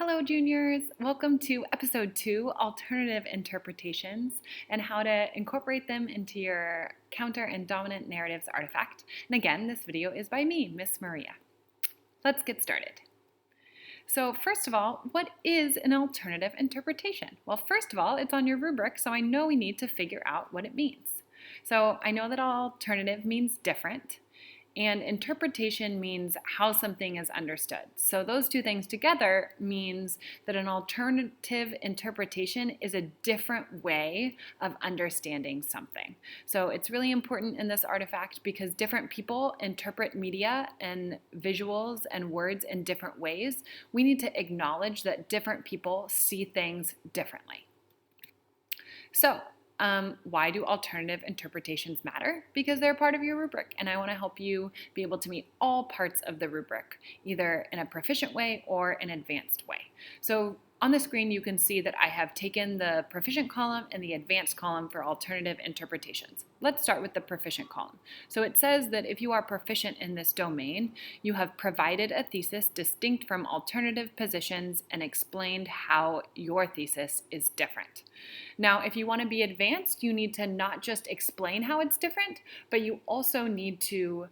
Hello, juniors. Welcome to episode 2, Alternative Interpretations, and how to incorporate them into your counter and dominant narratives artifact. And again, this video is by me, Miss Maria. Let's get started. So first of all, what is an alternative interpretation? Well, first of all, it's on your rubric, so I know we need to figure out what it means. So I know that alternative means different, and interpretation means how something is understood. So those two things together means that an alternative interpretation is a different way of understanding something. So it's really important in this artifact because different people interpret media and visuals and words in different ways. We need to acknowledge that different people see things differently. So why do alternative interpretations matter? Because they're part of your rubric, and I want to help you be able to meet all parts of the rubric, either in a proficient way or an advanced way. So on the screen, you can see that I have taken the proficient column and the advanced column for alternative interpretations. Let's start with the proficient column. So it says that if you are proficient in this domain, you have provided a thesis distinct from alternative positions and explained how your thesis is different. Now, if you want to be advanced, you need to not just explain how it's different, but you also need to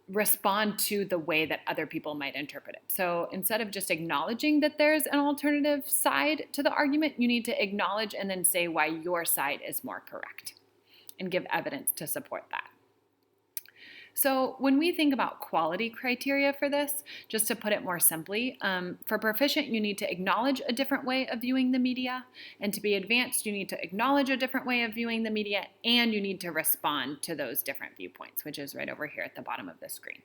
respond to the way that other people might interpret it. So instead of just acknowledging that there's an alternative side to the argument, you need to acknowledge and then say why your side is more correct and give evidence to support that. So when we think about quality criteria for this, just to put it more simply, for proficient, you need to acknowledge a different way of viewing the media, and to be advanced, you need to acknowledge a different way of viewing the media, and you need to respond to those different viewpoints, which is right over here at the bottom of the screen.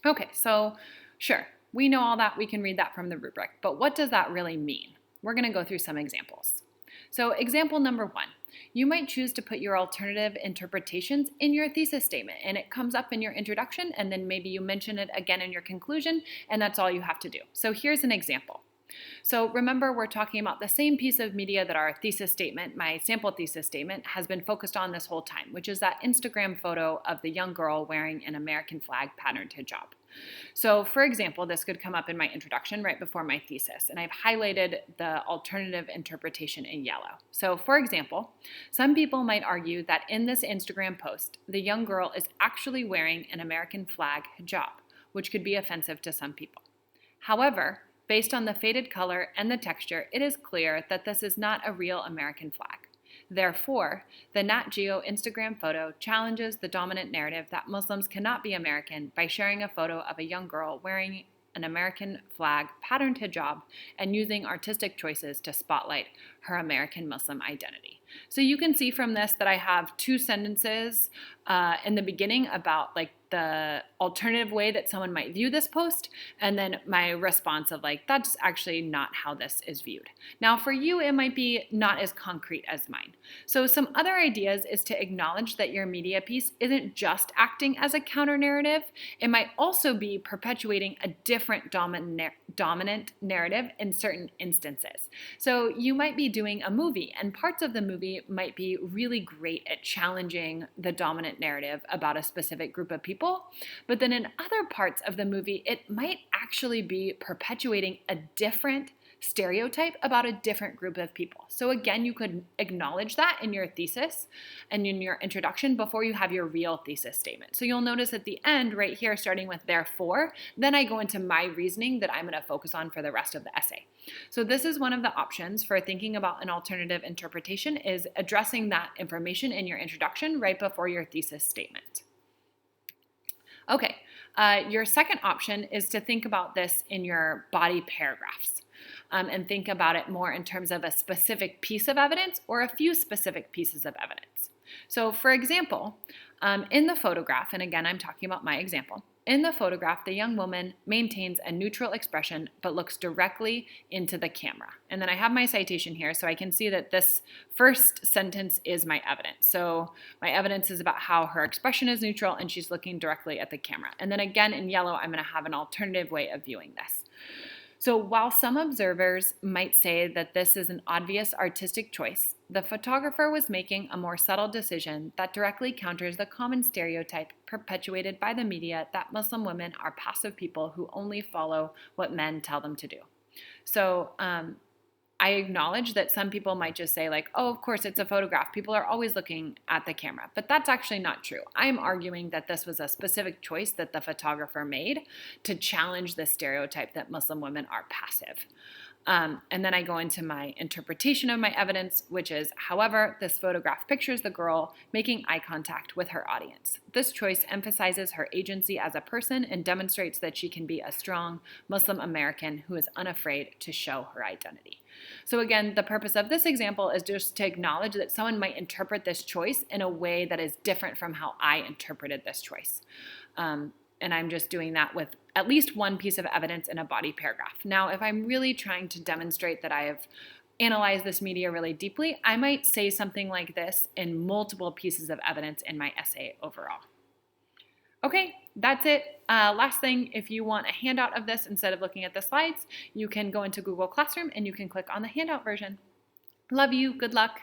Okay, so sure, we know all that, we can read that from the rubric, but what does that really mean? We're going to go through some examples. So example number 1. You might choose to put your alternative interpretations in your thesis statement, and it comes up in your introduction, and then maybe you mention it again in your conclusion, and that's all you have to do. So here's an example. So remember, we're talking about the same piece of media that our thesis statement, my sample thesis statement, has been focused on this whole time, which is that Instagram photo of the young girl wearing an American flag patterned hijab. So for example, this could come up in my introduction right before my thesis, and I've highlighted the alternative interpretation in yellow. So for example, some people might argue that in this Instagram post, the young girl is actually wearing an American flag hijab, which could be offensive to some people. However, based on the faded color and the texture, it is clear that this is not a real American flag. Therefore, the Nat Geo Instagram photo challenges the dominant narrative that Muslims cannot be American by sharing a photo of a young girl wearing an American flag patterned hijab and using artistic choices to spotlight her American Muslim identity. So you can see from this that I have two sentences in the beginning about the alternative way that someone might view this post, and then my response of that's actually not how this is viewed. Now for you, it might be not as concrete as mine. So some other ideas is to acknowledge that your media piece isn't just acting as a counter narrative. It might also be perpetuating a different dominant narrative in certain instances. So you might be doing a movie, and parts of the movie might be really great at challenging the dominant narrative about a specific group of people, but then in other parts of the movie, it might actually be perpetuating a different stereotype about a different group of people. So again, you could acknowledge that in your thesis and in your introduction before you have your real thesis statement. So you'll notice at the end right here, starting with therefore, then I go into my reasoning that I'm going to focus on for the rest of the essay. So this is one of the options for thinking about an alternative interpretation, is addressing that information in your introduction right before your thesis statement. Okay, your second option is to think about this in your body paragraphs and think about it more in terms of a specific piece of evidence or a few specific pieces of evidence. So for example, in the photograph, and again, I'm talking about my example, in the photograph, the young woman maintains a neutral expression but looks directly into the camera. And then I have my citation here, so I can see that this first sentence is my evidence. So my evidence is about how her expression is neutral and she's looking directly at the camera. And then again in yellow, I'm going to have an alternative way of viewing this. So while some observers might say that this is an obvious artistic choice, the photographer was making a more subtle decision that directly counters the common stereotype perpetuated by the media that Muslim women are passive people who only follow what men tell them to do. So I acknowledge that some people might just say like, oh, of course it's a photograph. People are always looking at the camera, but that's actually not true. I'm arguing that this was a specific choice that the photographer made to challenge the stereotype that Muslim women are passive. And then I go into my interpretation of my evidence, which is, however, this photograph pictures the girl making eye contact with her audience. This choice emphasizes her agency as a person and demonstrates that she can be a strong Muslim American who is unafraid to show her identity. So again, the purpose of this example is just to acknowledge that someone might interpret this choice in a way that is different from how I interpreted this choice. And I'm just doing that with at least one piece of evidence in a body paragraph. Now, if I'm really trying to demonstrate that I have analyzed this media really deeply, I might say something like this in multiple pieces of evidence in my essay overall. Okay, that's it. Last thing, if you want a handout of this instead of looking at the slides, you can go into Google Classroom and you can click on the handout version. Love you. Good luck.